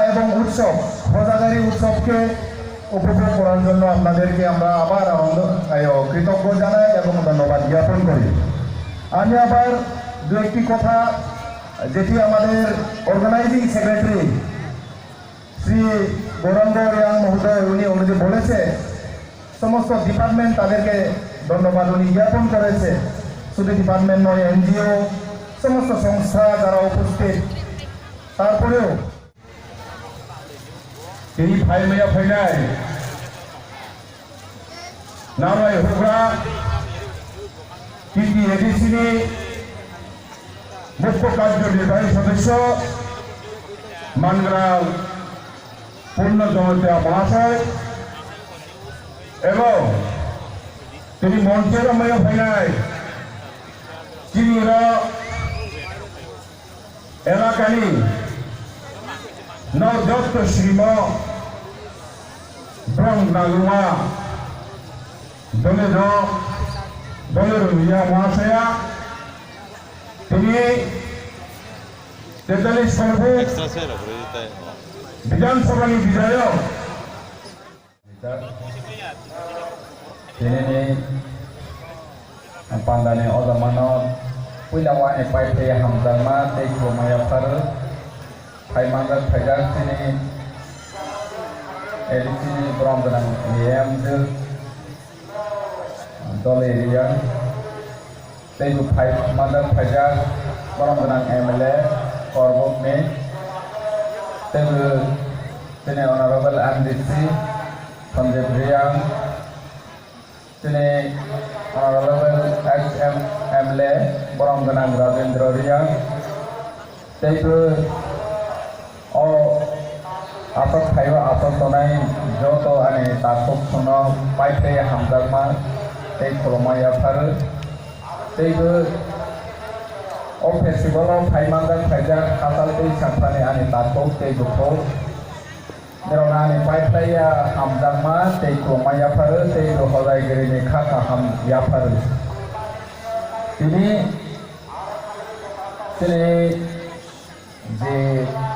এবং উৎসব হজাগারি উৎসবকে উপভোগ করার জন্য আপনাদেরকে আমরা আবার কৃতজ্ঞ জানাই এবং ধন্যবাদ জ্ঞাপন করি। আমি আবার দু একটি কথা যেটি আমাদের অর্গানাইজিং সেক্রেটারি শ্রী গৌরাঙ্গ রিয়াং মহোদয় উনি বলেছে, সমস্ত ডিপার্টমেন্ট তাদেরকে ধন্যবাদ উনি জ্ঞাপন করেছে। শুধু ডিপার্টমেন্ট নয়, এনজিও, সমস্ত সংস্থা যারা উপস্থিত, তারপরেও তিনি ফাইমাইয়া ফাইনাই नामाय होग्रा টিটি এডিসিনি মুখ্য কার্যনির্বাহী সদস্য মানগ্রাম পূর্ণচন্দ্র মহাশয় এবং তিনি মঞ্চের মেয়ে ফাইনাই চিনিরা এলাকানি নবদত্ত শ্রীম ব্রং নাগুমা দলের মহাশয়া তিনি 43 সর্বোচ্চ বিধানসভানি বিধায়ক Ini pandane odamano puilawa epai te hamdama te komaya par haimanga phajar tini editini bromdan yamdir dole area te bu phai mandar phajar bromdan MLA korbok me te bu tini honorable MDC Sandeep Riang Sini honorable MLA Borongganang Ravindra Riang Teibu Apat Khaiwa Apat Tonai Joto Ani Takuk Sono Paite Hamdagma Tei Kolomaya Par Teibu Festival of Haimangak Khaijar Kasal Tei Sampani Ani Takuk Teibu Ko Nerona Paitaya Hamdagma Tei Kolomaya Par Tei Rohodai Giri Khaka Ham Yapar Ini the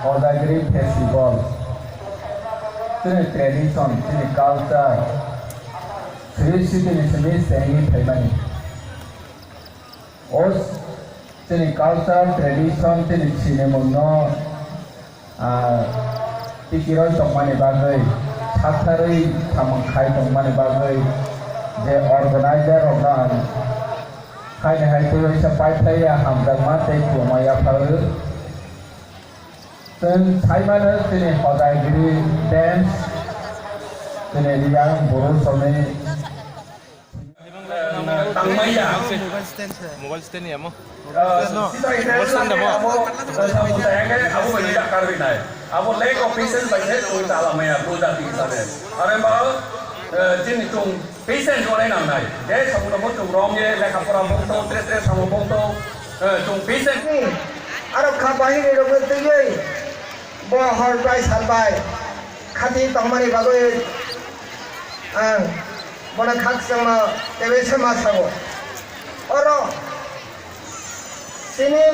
Odagiri Festival Tini tradition, tini culture Tini Simi Sengi Thaimani Os Tini culture, tradition, tini Sinemono Tikiroi Tongmani Bagai Hatari Tamakai Tongmani Bagai The organizer of that Hai Hai Tu Isa Paitaya Hamdagma Tei Kolomaya Paru Then Thaimana Tini Hodagiri dance Tini Riang Buru Sone Tangmaya Mobile stand ya mo? Sita Mobile stand mo? Sabu tayangnya aku banyak karwin ay. Aku lek official banyak tu dalam maya produk di sana. Orang bawa jenis tung patient orang yang naik. Dia sabu nama tung romye lek kapura bongto, tres sama bongto tung patient ni. Arab kapahi ni orang tu ye. Bawa harbai salbai. Khati tangmani bagai. Mana khak sama tewe sama sago. Orang sini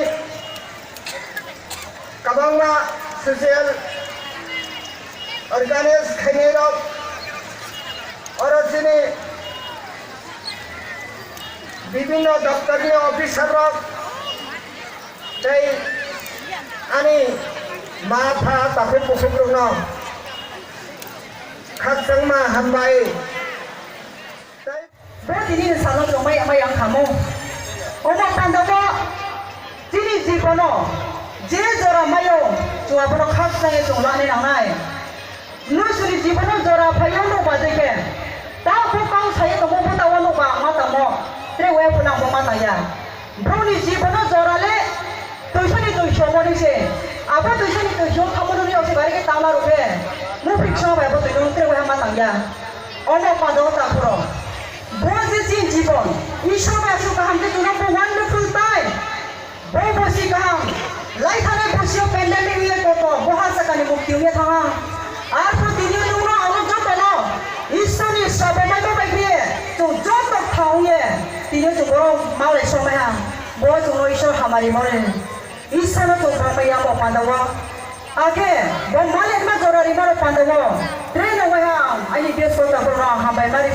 kabangna social organize khairok orang sini বিভিন্ন দপ্তরীয় অফিসারক তাই ani মাথা তাকে পশুগ্রহণ খাকসাংমা হামবাই Berarti salah cuma yang kamu. Orang pandawa, jadi jibono, jadi jora mayo, cuma bono khas sange cuma ni nangai. Nusuri jibono jora payung no bajeke. Tahu kau saya kamu pun tahu no bang mata mo. Trewe pun aku mata ya. Broni jibono jora le, tuisu mo ni se. Apa tuisu kamu dulu ni osi bari ke tahu rupe. Mu pikso apa tuisu trewe mata ya. অমো পাদাও তাপুরো বজে জিন জীবন ঈশ্বর আসু কাহামকে তুনা wonderful time বই বসি কাহাম লাইথানে বসিও pandemic ইয়ে কত বহাসাকানি মুক্তি হয়ে থাকা আর প্রতিদিন নুনো আলো যতন ঈশ্বরনি সবমাইতো বাইয়ে তো যত খাওয়ে তিনি তো বড় মালে সময় হাম বড় তো ঈশ্বর হামারি মরে ঈশ্বর তো ব্রহ্ময়া মো পান্ডব আগে বমালে মা জরারি মারো পান্ডব ট্রেন ওয়া আইনি বেস করতে বড় হামাই মারি